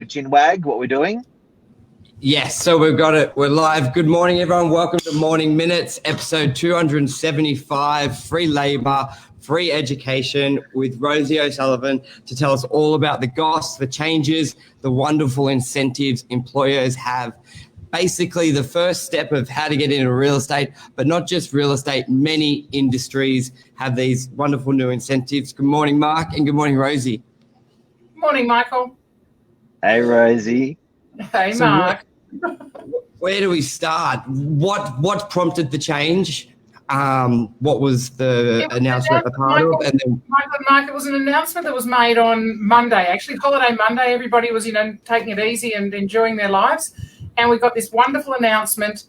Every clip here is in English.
Chinwag, what we're doing? Yes, so we've got it. We're live. Good morning, everyone. Welcome to Morning Minutes, episode 275, free labour, free education with Rosie O'Sullivan to tell us all about the GOS, the changes, the wonderful incentives employers have. Basically, the first step of how to get into real estate, but not just real estate. Many industries have these wonderful new incentives. Good morning, Mark, and good morning, Rosie. Morning, Michael. Hey, Rosie. Hey, Mark. Where do we start? What prompted the change? What was the announcement a part of? And then, Mark, it was an announcement that was made on Monday, actually, holiday Monday. Everybody was, taking it easy and enjoying their lives. And we got this wonderful announcement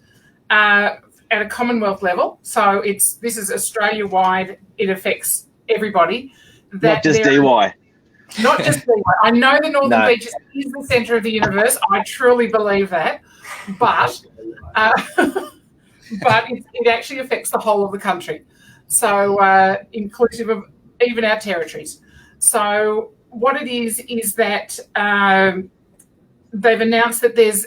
at a Commonwealth level. So this is Australia-wide. It affects everybody. Not just DY. Not just DY. I know the Northern Beaches is the centre of the universe. I truly believe that. But it actually affects the whole of the country. So inclusive of even our territories. So what it is that they've announced that there's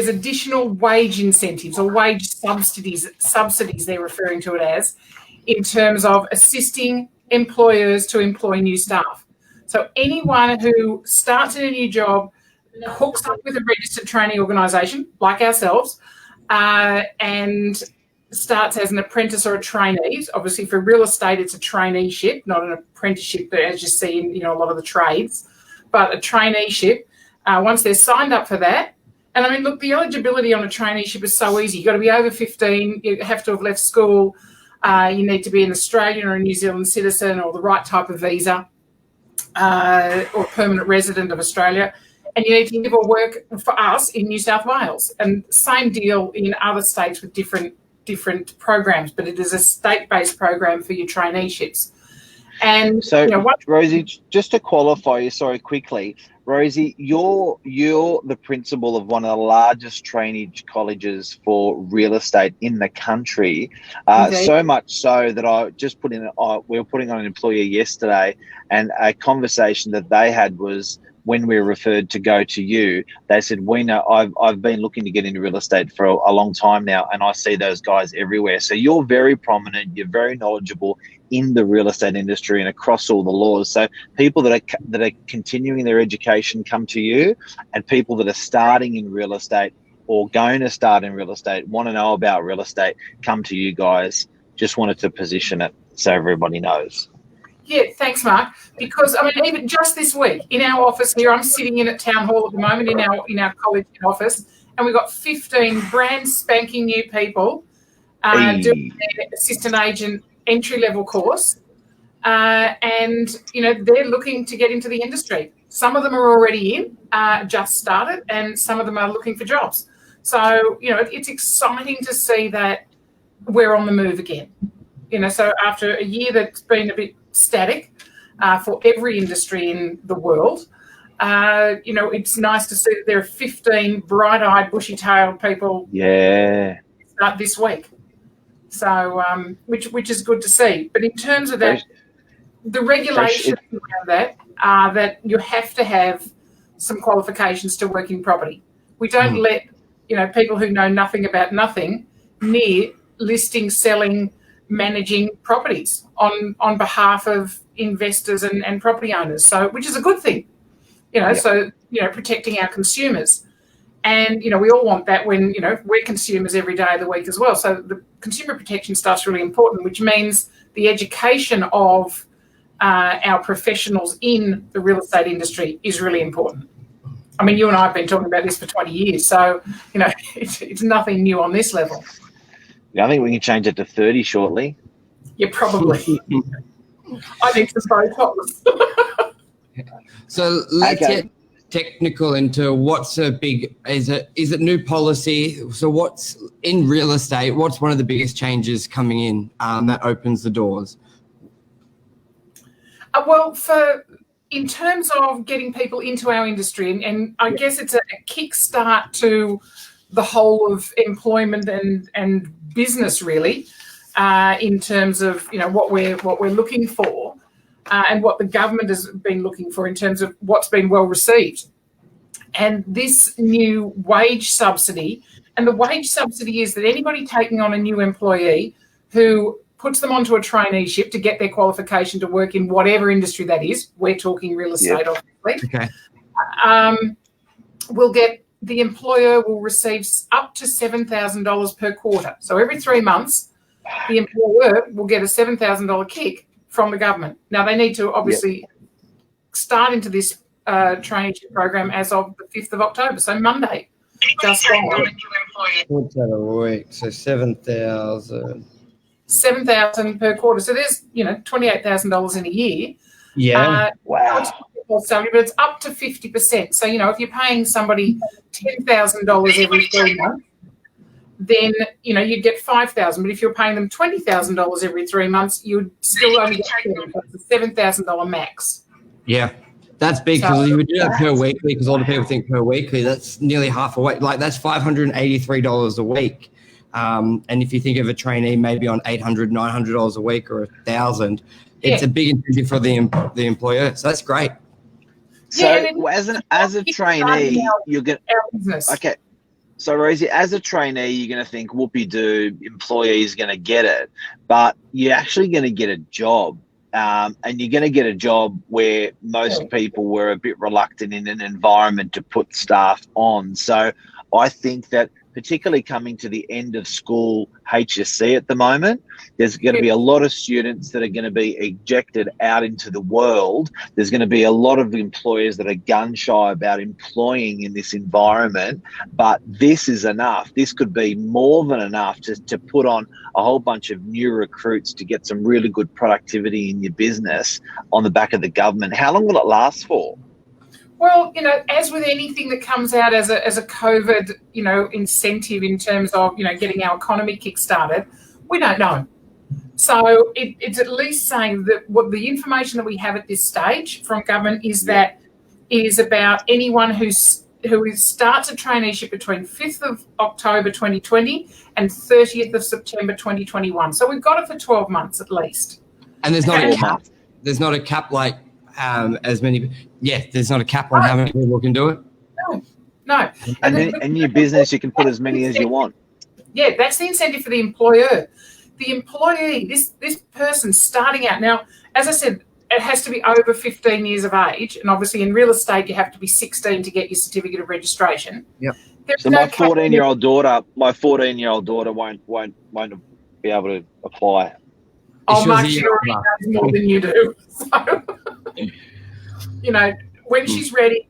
additional wage incentives or wage subsidies they're referring to it as, in terms of assisting employers to employ new staff. So anyone who starts in a new job, hooks up with a registered training organisation like ourselves, and starts as an apprentice or a trainee. Obviously, for real estate, it's a traineeship, not an apprenticeship, as you see in a lot of the trades, but a traineeship. Once they're signed up for that, and I mean, look, the eligibility on a traineeship is so easy. You've got to be over 15. You have to have left school. You need to be an Australian or a New Zealand citizen or the right type of visa, or permanent resident of Australia. And you need to live or work for us in New South Wales. And same deal in other states with different programs, but it is a state-based program for your traineeships. And so, Rosie, just to qualify you, sorry, quickly, Rosie, you're the principal of one of the largest trainee colleges for real estate in the country. So much so that we were putting on an employer yesterday, and a conversation that they had was, when we were referred to go to you, they said, we know I've been looking to get into real estate for a long time now, and I see those guys everywhere. So you're very prominent, you're very knowledgeable in the real estate industry and across all the laws. So people that are continuing their education come to you, and people that are starting in real estate or going to start in real estate, want to know about real estate, come to you guys. Just wanted to position it so everybody knows. Yeah, thanks, Mark. Because I mean, even just this week in our office here, I'm sitting in at Town Hall at the moment in our college office, and we've got 15 brand spanking new people doing their assistant agent entry-level course, and they're looking to get into the industry. Some of them are already in, just started, and some of them are looking for jobs. So it's exciting to see that we're on the move again. So after a year that's been a bit static for every industry in the world, it's nice to see that there are 15 bright-eyed, bushy-tailed people start this week. So, which is good to see. But in terms of that, the regulations around that are that you have to have some qualifications to work in property. We don't let people who know nothing about nothing near listing, selling, managing properties on behalf of investors and property owners. So, which is a good thing, So protecting our consumers. And, we all want that when, we're consumers every day of the week as well. So the consumer protection stuff's really important, which means the education of our professionals in the real estate industry is really important. I mean, you and I have been talking about this for 20 years. So, it's nothing new on this level. I think we can change it to 30 shortly. Yeah, probably. I need some Botox. So let's get technical into what's a big, is it new policy? So what's in real estate, what's one of the biggest changes coming in that opens the doors? Well, in terms of getting people into our industry, and I guess it's a kickstart to the whole of employment and business, really, in terms of what we're looking for, and what the government has been looking for in terms of what's been well received. And this new wage subsidy, and the wage subsidy is that anybody taking on a new employee who puts them onto a traineeship to get their qualification to work in whatever industry that is, we're talking real estate, obviously, the employer will receive up to $7,000 per quarter. So every 3 months, the employer will get a $7,000 kick from the government. Now, they need to obviously start into this traineeship program as of the 5th of October, so Monday. Just what's that a week? So 7,000. 7,000 per quarter. So there's, $28,000 in a year. Yeah. Wow. Salary, but it's up to 50%. So, if you're paying somebody $10,000 every 3 months, then, you'd get $5,000. But if you're paying them $20,000 every 3 months, you'd still only get $7,000 max. Yeah. That's big because you would do that per weekly because a lot of people think per weekly. That's nearly half a week. Like that's $583 a week. And if you think of a trainee maybe on $800, $900 a week or $1,000, it's a big incentive for the employer. So that's great. So as a trainee, you're going to – okay. So, Rosie, as a trainee, you're going to think, whoopee-doo, employee's going to get it. But you're actually going to get a job. And you're going to get a job where most people were a bit reluctant in an environment to put staff on. So I think that particularly coming to the end of school HSC at the moment, there's going to be a lot of students that are going to be ejected out into the world. There's going to be a lot of employers that are gun shy about employing in this environment, but this is enough. This could be more than enough to put on a whole bunch of new recruits to get some really good productivity in your business on the back of the government. How long will it last for? Well, as with anything that comes out as a COVID, incentive in terms of, getting our economy kick-started, we don't know. So it's at least saying that what the information that we have at this stage from government is that it is about anyone who starts a traineeship between 5th of October 2020 and 30th of September 2021. So we've got it for 12 months at least. And there's not a cap. There's not a cap like as many. Yeah, there's not a cap on how many people can do it. No. And in your business, you can put as many as you want. Yeah, that's the incentive for the employer. The employee, this person starting out. Now, as I said, it has to be over 15 years of age. And obviously in real estate, you have to be 16 to get your certificate of registration. Yep. So my 14-year-old daughter won't be able to apply. Oh, Mark, she already knows more than you do. So, when she's ready,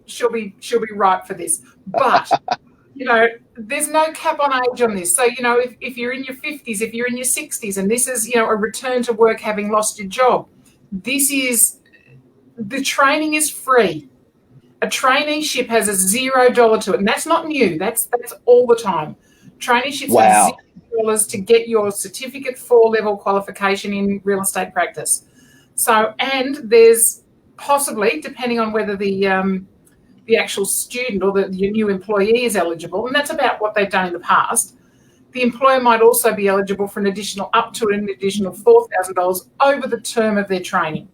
she'll be ripe for this. But, there's no cap on age on this. So, if you're in your 50s, if you're in your 60s, and this is, a return to work having lost your job, the training is free. A traineeship has a $0 to it, and that's not new. That's all the time. Traineeships have $0 to get your certificate 4-level qualification in real estate practice. So, and there's possibly, depending on whether the actual student or your new employee is eligible, and that's about what they've done in the past, the employer might also be eligible for up to an additional $4,000 over the term of their training.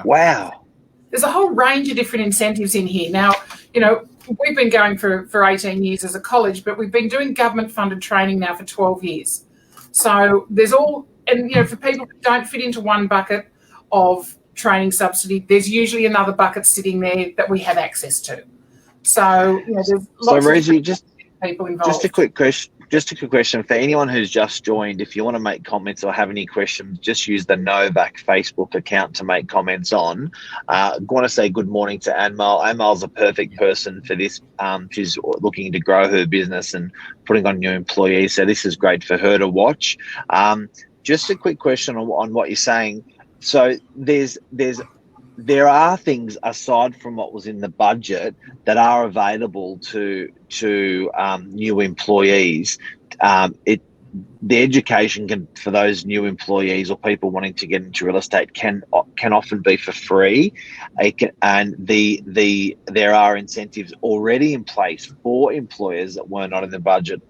Wow. There's a whole range of different incentives in here. Now, we've been going for 18 years as a college, but we've been doing government-funded training now for 12 years. So there's for people who don't fit into one bucket of training subsidy, there's usually another bucket sitting there that we have access to. So, there's lots of people involved. Just a quick question for anyone who's just joined. If you want to make comments or have any questions, just use the Novak Facebook account to make comments on. I want to say good morning to Anmal. Anmal's a perfect person for this. She's looking to grow her business and putting on new employees. So this is great for her to watch. Just a quick question on what you're saying. So there are things aside from what was in the budget that are available to new employees. The education for those new employees or people wanting to get into real estate can often be for free, and there are incentives already in place for employers that were not in the budget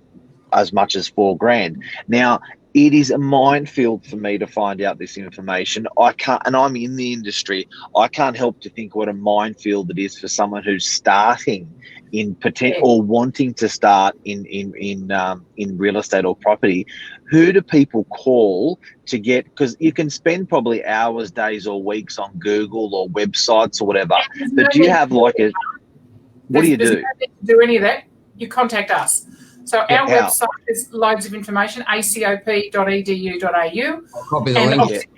as much as $4,000. Now, it is a minefield for me to find out this information. I can't, and I'm in the industry. I can't help to think what a minefield it is for someone who's starting in or wanting to start in real estate or property. Who do people call to get? Because you can spend probably hours, days, or weeks on Google or websites or whatever. But do you have like a? What do you do? No need to do any of that. You contact us. So our website is loads of information, acop.edu.au. I'll copy the and link. obviously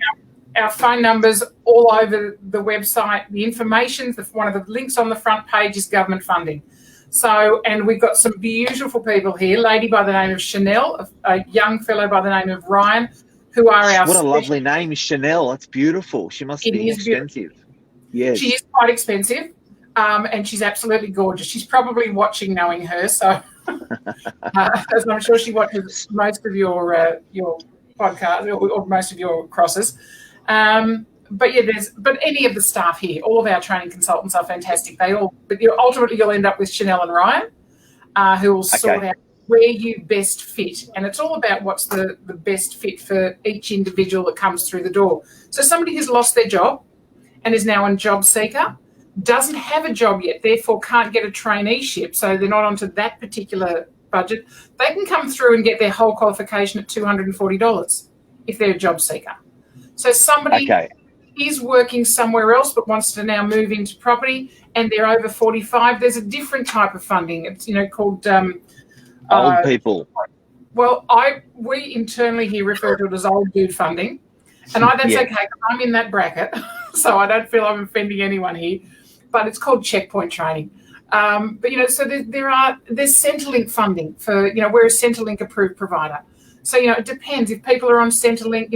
our phone numbers all over the website. The information, one of the links on the front page is government funding. So, and we've got some beautiful people here, a lady by the name of Chanel, a young fellow by the name of Ryan, who are our... What a lovely name, Chanel. That's beautiful. She must be expensive. Yes. She is quite expensive, and she's absolutely gorgeous. She's probably watching, knowing her, so... as I'm sure she watches most of your podcast or most of your crosses. But any of the staff here, all of our training consultants are fantastic. Ultimately you'll end up with Chanel and Ryan, who will sort out where you best fit. And it's all about what's the best fit for each individual that comes through the door. So somebody who's lost their job and is now a job seeker, doesn't have a job yet, therefore can't get a traineeship, so they're not onto that particular budget, they can come through and get their whole qualification at $240 if they're a job seeker. So somebody is working somewhere else but wants to now move into property and they're over 45, there's a different type of funding. It's called old people. Well, we internally here refer to it as old dude funding, and that's okay. I'm in that bracket, so I don't feel I'm offending anyone here. But it's called checkpoint training. So there's Centrelink funding for, we're a Centrelink approved provider. So, it depends if people are on Centrelink,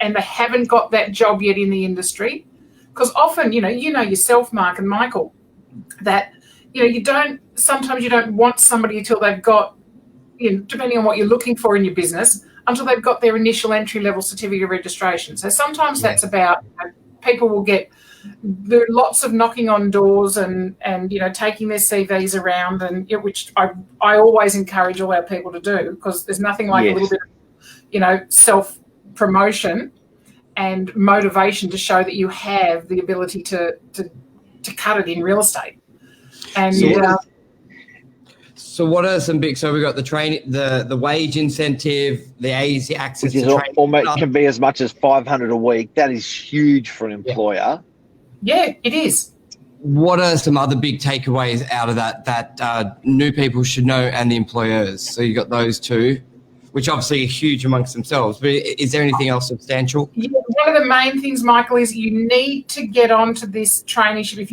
and they haven't got that job yet in the industry. Because often, you know yourself, Mark and Michael, that, sometimes you don't want somebody until they've got, depending on what you're looking for in your business, until they've got their initial entry-level certificate of registration. So sometimes that's about, people will get, there are lots of knocking on doors and taking their CVs around, and which I always encourage all our people to do, because there's nothing like a little bit of, self-promotion and motivation to show that you have the ability to cut it in real estate. And so what are some big? So we've got the training, the wage incentive, the easy access to training. Almost can be as much as $500 a week. That is huge for an employer. Yeah, it is. What are some other big takeaways out of that new people should know, and the employers? So you got those two, which obviously are huge amongst themselves. But is there anything else substantial? Yeah, one of the main things, Michael, is you need to get onto this traineeship.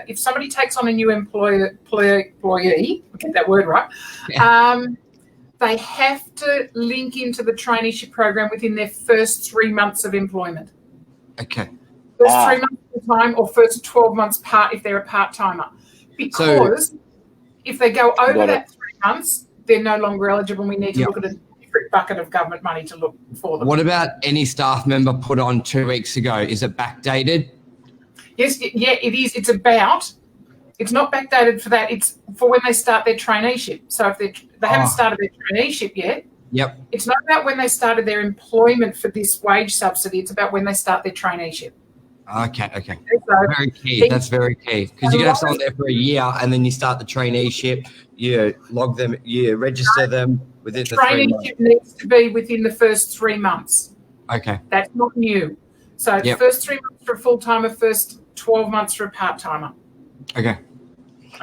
If somebody takes on a new employee, I'll get that word right, they have to link into the traineeship program within their first 3 months of employment. Okay. First 3 months full-time, or first 12 months if they're a part-timer. Because if they go over that 3 months, they're no longer eligible, and we need to look at a different bucket of government money to look for them. What about any staff member put on 2 weeks ago? Is it backdated? Yes, it is. It's not backdated for that. It's for when they start their traineeship. So if they haven't started their traineeship yet, it's not about when they started their employment for this wage subsidy. It's about when they start their traineeship. Okay. So very key. That's very key, because you can have someone there for a year and then you start the traineeship, you log them, you register them within the 3 months. Traineeship needs to be within the first 3 months. Okay. That's not new. So the first 3 months for a full-timer, first 12 months for a part-timer. Okay.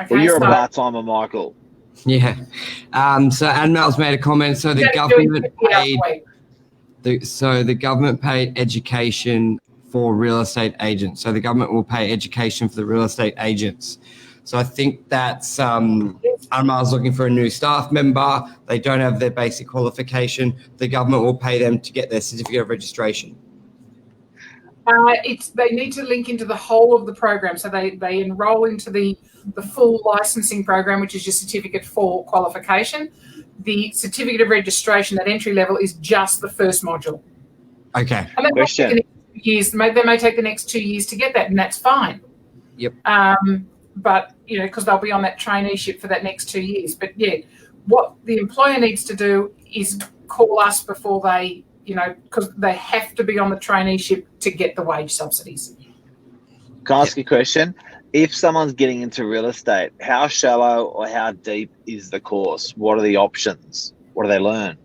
Well, you're a part-timer, Michael. Yeah. So Anmel's made a comment. So the government paid education for real estate agents. So the government will pay education for the real estate agents. So I think that's Anmel's looking for a new staff member. They don't have their basic qualification. The government will pay them to get their certificate of registration. They need to link into the whole of the program. So they enroll into the full licensing program, which is your certificate for qualification. The certificate of registration, that entry level, is just the first module. Okay. And they may take the next 2 years to get that, and that's fine. Yep. But because they'll be on that traineeship for that next 2 years. But what the employer needs to do is call us before they, because they have to be on the traineeship to get the wage subsidies. Can I ask you a question? If someone's getting into real estate, how shallow or how deep is the course? What are the options? What do they learn?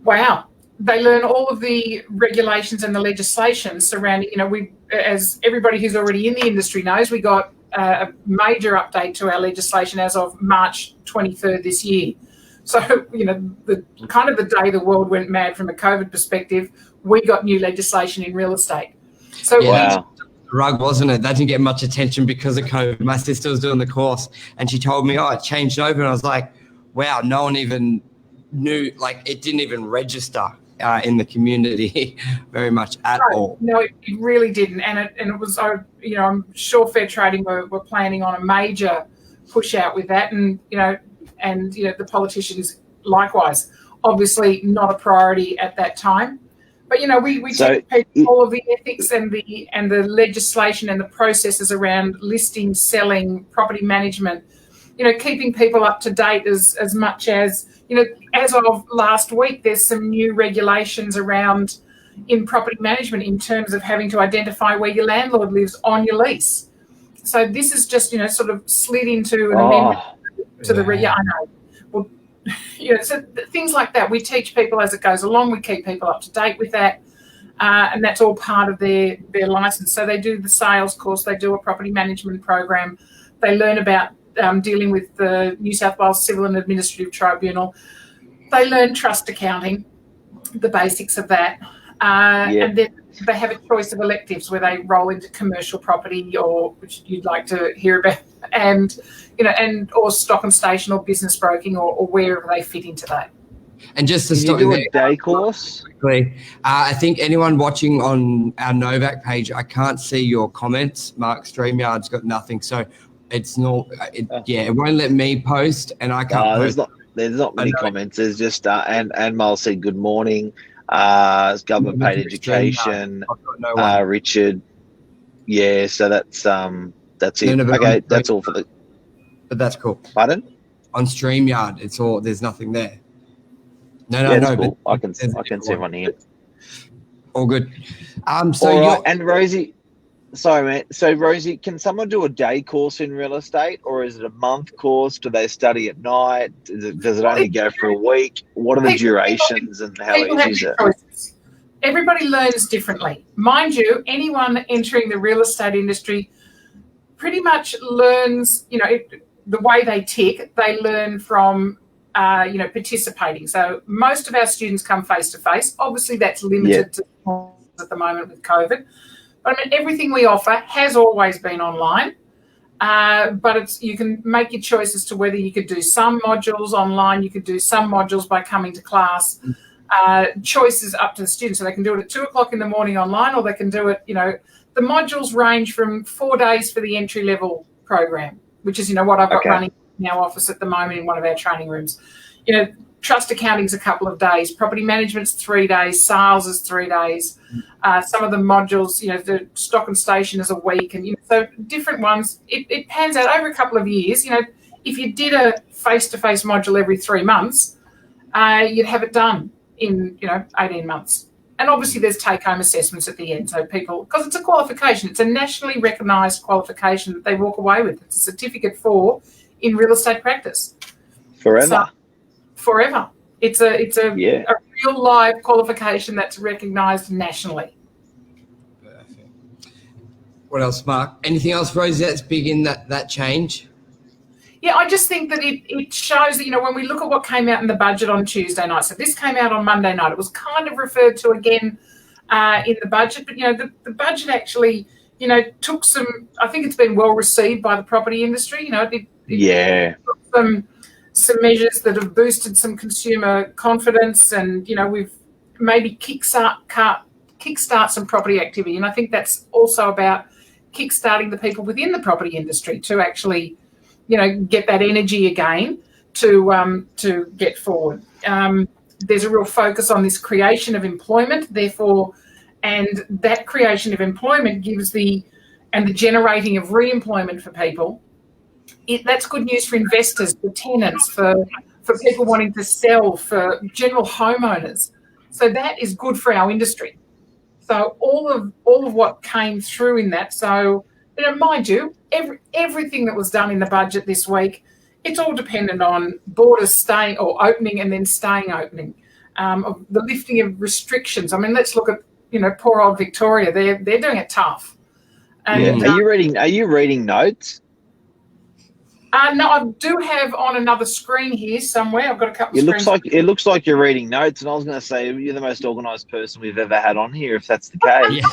Wow. They learn all of the regulations and the legislation surrounding, as everybody who's already in the industry knows, we got a major update to our legislation as of March 23rd this year. So, the kind of the day the world went mad from a COVID perspective, we got new legislation in real estate. So wow. Rug, wasn't it? That didn't get much attention because of COVID. My sister was doing the course and she told me, it changed over. And I was like, wow, no one even knew, it didn't even register in the community very much at all. No, it really didn't. And it was, I'm sure Fair Trading were planning on a major push out with that. And, the politicians likewise, obviously not a priority at that time. But we take all of the ethics and the legislation and the processes around listing, selling, property management, keeping people up to date as much as, as of last week, there's some new regulations around in property management in terms of having to identify where your landlord lives on your lease. So this is just, sort of slid into an amendment to the, I know. Well, so things like that. We teach people as it goes along. We keep people up to date with that. And that's all part of their license. So they do the sales course. They do a property management program. They learn about dealing with the New South Wales Civil and Administrative Tribunal. They learn trust accounting, the basics of that. And then they have a choice of electives where they roll into commercial property, or which you'd like to hear about, and or stock and station or business broking, or wherever they fit into that. And just to stop you do a day course? Quickly, I think anyone watching on our Novak page, I can't see your comments. Mark, StreamYard's got nothing, so it's not. It won't let me post, and I can't post. There's not many comments. There's just and Mal said good morning. Government paid education. Richard. Yeah, so that's it. Okay, that's all for the. But that's cool. Pardon? On StreamYard, it's all. There's nothing there. No. Cool. I can see one here. All good. And Rosie, sorry, mate. So Rosie, can someone do a day course in real estate, or is it a month course? Do they study at night? Does it only go for a week? What are the durations and how easy is it? Everybody learns differently. Mind you, anyone entering the real estate industry pretty much learns, the way they tick, they learn from participating. So most of our students come face-to-face. Obviously, that's limited to at the moment with COVID. But everything we offer has always been online. But you can make your choice as to whether you could do some modules online, you could do some modules by coming to class. Choices up to the students. So they can do it at 2:00 in the morning online, or they can do it, the modules range from 4 days for the entry-level program, which is, what I've got running in our office at the moment in one of our training rooms. Trust accounting is a couple of days, property management's 3 days, sales is 3 days. Some of the modules, the stock and station is a week, and so different ones. It pans out over a couple of years. If you did a face-to-face module every 3 months, you'd have it done in 18 months. And obviously there's take-home assessments at the end, so people, because it's a qualification, it's a nationally recognised qualification that they walk away with. It's a certificate in real estate practice. Forever. Forever. It's a real live qualification that's recognised nationally. Perfect. What else, Mark? Anything else, Rosie, that's big in that change? Yeah, I just think that it shows that, when we look at what came out in the budget on Tuesday night, so this came out on Monday night, it was kind of referred to again in the budget, but, the budget actually, took some, I think it's been well received by the property industry, it took some measures that have boosted some consumer confidence, and, we've maybe kickstart some property activity. And I think that's also about kickstarting the people within the property industry to actually get that energy again to get forward. There's a real focus on this creation of employment, therefore, and that creation of employment gives the generating of re-employment for people that's good news for investors, for tenants, for people wanting to sell, for general homeowners. So that is good for our industry. So all of what came through in that. So, mind you, everything that was done in the budget this week, it's all dependent on borders staying or opening and then staying opening, of the lifting of restrictions. I mean, let's look at poor old Victoria. They're doing it tough. And, Are you reading notes? No, I do have on another screen here somewhere. I've got a couple of screens. It looks like you're reading notes, and I was going to say you're the most organised person we've ever had on here, if that's the case.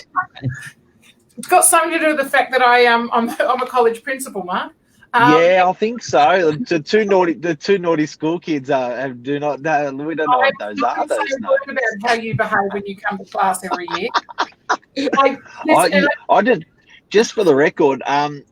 It's got something to do with the fact that I'm a college principal, Mark. Yeah, I think so. The two naughty school kids do not know. We don't know what those are. Those about how you behave when you come to class every year. I did. Just for the record,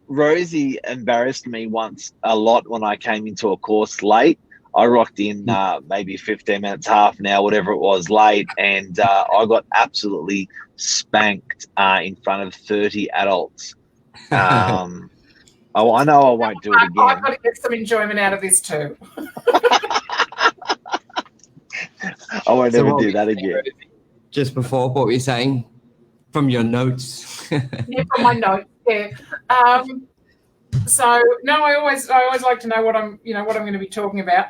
Rosie embarrassed me once a lot when I came into a course late. I rocked in maybe 15 minutes, half an hour, whatever it was, late, and I got absolutely spanked in front of 30 adults. I know I won't do it again. I've got to get some enjoyment out of this too. I won't ever do that again. Just before, what were you saying? From your notes. Yeah, from my notes. Yeah. So no, I always like to know what I'm going to be talking about.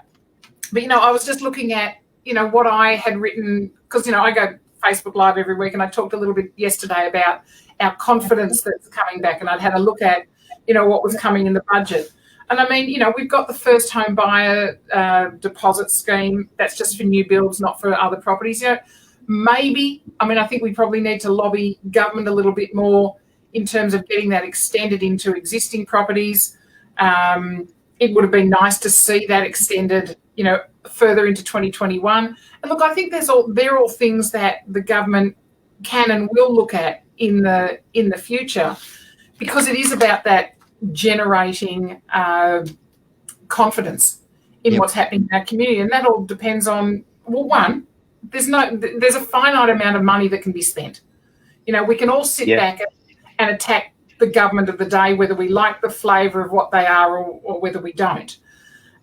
But I was just looking at what I had written, because I go Facebook Live every week, and I talked a little bit yesterday about our confidence that's coming back, and I'd had a look at what was coming in the budget. And I mean, we've got the first home buyer deposit scheme. That's just for new builds, not for other properties. Maybe, I think we probably need to lobby government a little bit more in terms of getting that extended into existing properties. It would have been nice to see that extended, further into 2021. And look, I think they're all things that the government can and will look at in the future, because it is about that generating confidence in what's happening in our community, and that all depends on one. There's a finite amount of money that can be spent. We can all sit back and attack the government of the day, whether we like the flavour of what they are or whether we don't.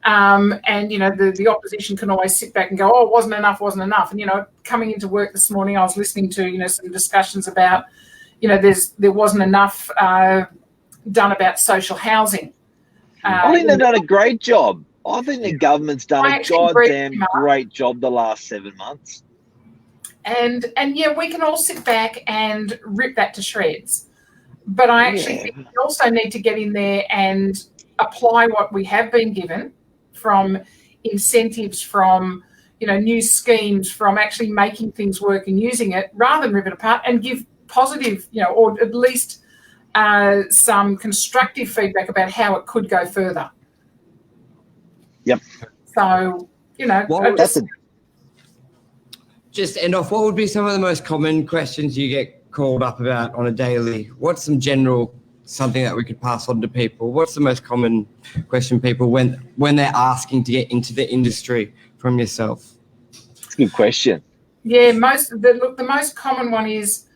And the opposition can always sit back and go, "Oh, it wasn't enough." And coming into work this morning, I was listening to some discussions about there wasn't enough done about social housing. I think they've done a great job. I think the government's done a goddamn great job the last 7 months. And we can all sit back and rip that to shreds. But I actually think we also need to get in there and apply what we have been given from incentives, from new schemes, from actually making things work and using it, rather than rip it apart, and give positive, or at least some constructive feedback about how it could go further. Yep. So, just end off, what would be some of the most common questions you get called up about on a daily? What's some general, something that we could pass on to people? What's the most common question people when they're asking to get into the industry from yourself? That's a good question. Yeah, the most common one is,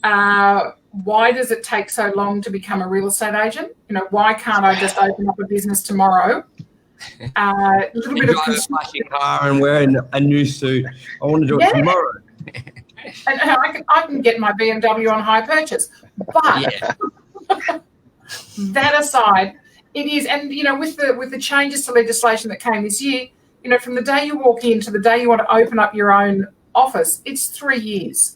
why does it take so long to become a real estate agent? Why can't I just open up a business tomorrow? A little bit of a flashy car and wearing a new suit. I want to do it tomorrow. And I can get my BMW on hire purchase. But that aside, it is, and with the changes to legislation that came this year, from the day you walk in to the day you want to open up your own office, it's 3 years.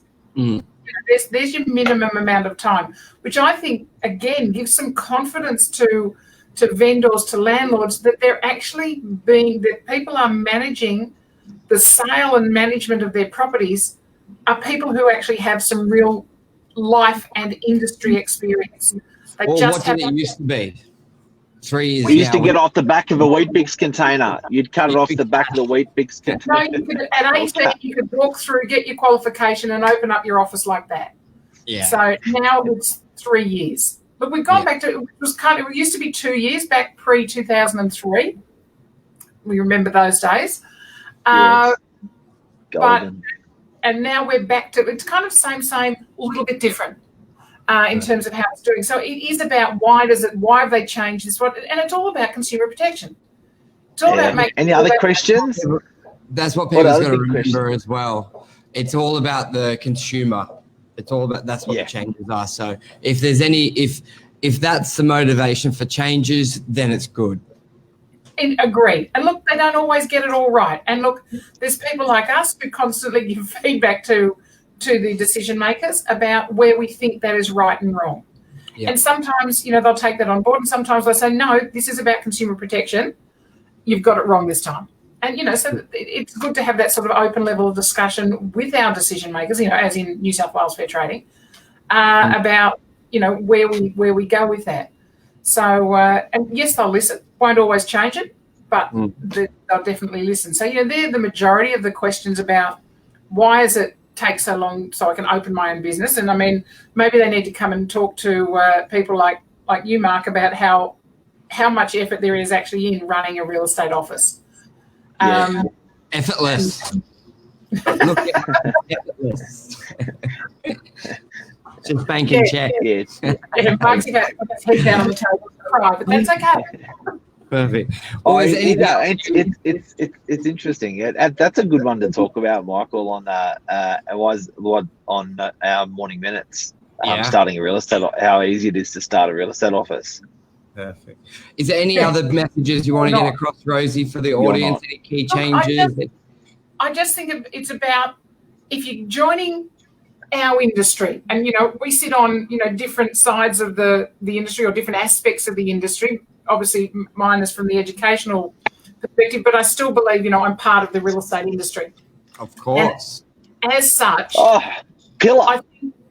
There's your minimum amount of time, which I think again gives some confidence to vendors, to landlords, that they're actually that people are managing the sale and management of their properties are people who actually have some real life and industry experience. What did it used to be? 3 years. We used to get off the back of a Weet-Bix container. You'd cut it off the back of the Weet-Bix container. No, at 18, you could walk through, get your qualification, and open up your office like that. Yeah. So now it's 3 years. But we've gone back to, it used to be 2 years, back pre-2003. We remember those days. Yes. Golden. And now we're back to, it's kind of same, a little bit different. in terms of how it's doing. So it is about why have they changed this? And it's all about consumer protection. It's all about making. Any other questions? That's what people's got to remember as well. It's all about the consumer. It's all about, that's what the changes are. So if there's if that's the motivation for changes, then it's good. Agreed. And look, they don't always get it all right. And look, there's people like us who constantly give feedback to the decision makers about where we think that is right and wrong. Yep. And sometimes, they'll take that on board, and sometimes they'll say, no, this is about consumer protection. You've got it wrong this time. And, so it's good to have that sort of open level of discussion with our decision makers, as in New South Wales Fair Trading, about, where we go with that. So, and yes, they'll listen. Won't always change it, but they'll definitely listen. So, they're the majority of the questions about why does it take so long so I can open my own business. And, I mean, maybe they need to come and talk to people like you, Mark, about how much effort there is actually in running a real estate office. Effortless. Look, effortless. Just banking check. Yes. Mark's about his head down on the table to cry, but that's okay. Perfect. It's interesting. That's a good one to talk about, Michael. On on our morning minutes. Starting a real estate. How easy it is to start a real estate office. Perfect. Is there any other messages you want to get across, Rosie, for the audience? Any key changes? I just think it's about, if you're joining our industry, and we sit on different sides of the industry, or different aspects of the industry. Obviously, mine is from the educational perspective, but I still believe I'm part of the real estate industry. Of course. And as such, pillar.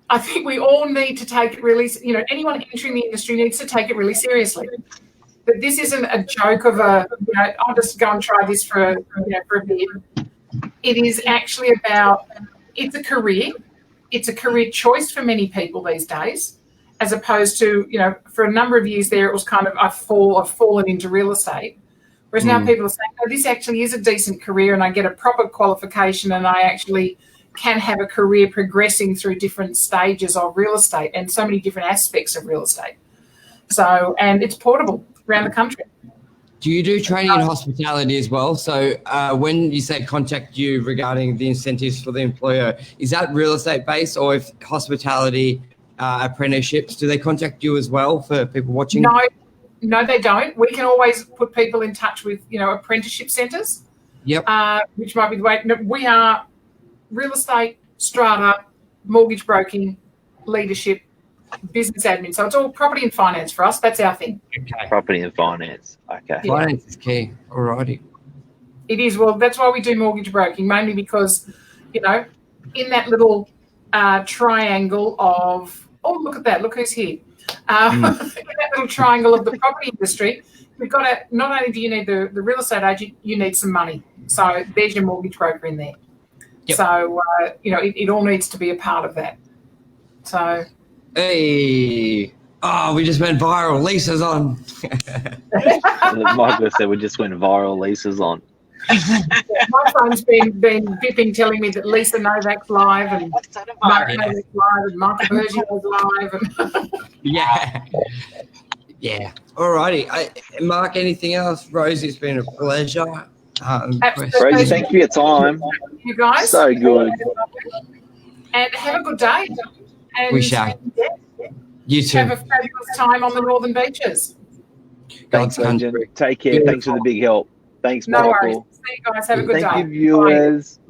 I think we all need to take it really, anyone entering the industry needs to take it really seriously. But this isn't a joke of I'll just go and try this for a bit. It is actually about, it's a career. It's a career choice for many people these days, as opposed to, for a number of years there, it was kind of, I've fallen into real estate. Whereas now people are saying, no, this actually is a decent career, and I get a proper qualification, and I actually can have a career progressing through different stages of real estate and so many different aspects of real estate. So, and it's portable around the country. Do you do training in hospitality as well? So when you say contact you regarding the incentives for the employer, is that real estate based, or if hospitality apprenticeships, do they contact you as well for people watching? No, they don't. We can always put people in touch with, apprenticeship centres. Yep. Which might be the way. We are real estate, strata, mortgage broking, leadership, business admin. So it's all property and finance for us. That's our thing. Okay. Property and finance. Okay. Yeah. Finance is key. Alrighty. It is. Well, that's why we do mortgage broking, mainly because, in that little triangle of, look at that. Look who's here. In that little triangle of the property industry, we've got to, not only do you need the real estate agent, you need some money. So there's your mortgage broker in there. Yep. So, it all needs to be a part of that. So. Hey. Oh, we just went viral. Lisa's on. Michael said we just went viral. Lisa's on. My phone's been bipping, telling me that Lisa Novak's live, and Mark Novak's live, and Michael Burgio's live. And yeah. Alrighty. Mark, anything else? Rosie, it's been a pleasure. Rosie, thank you for your time. You guys. So good. And have a good day. And we shall. You too. Have a fabulous time on the northern beaches. Thanks, Jen. Take care. Thanks for the big help. Thanks, Michael. No worries. See you guys. Have a good day. Thank you, viewers. Bye.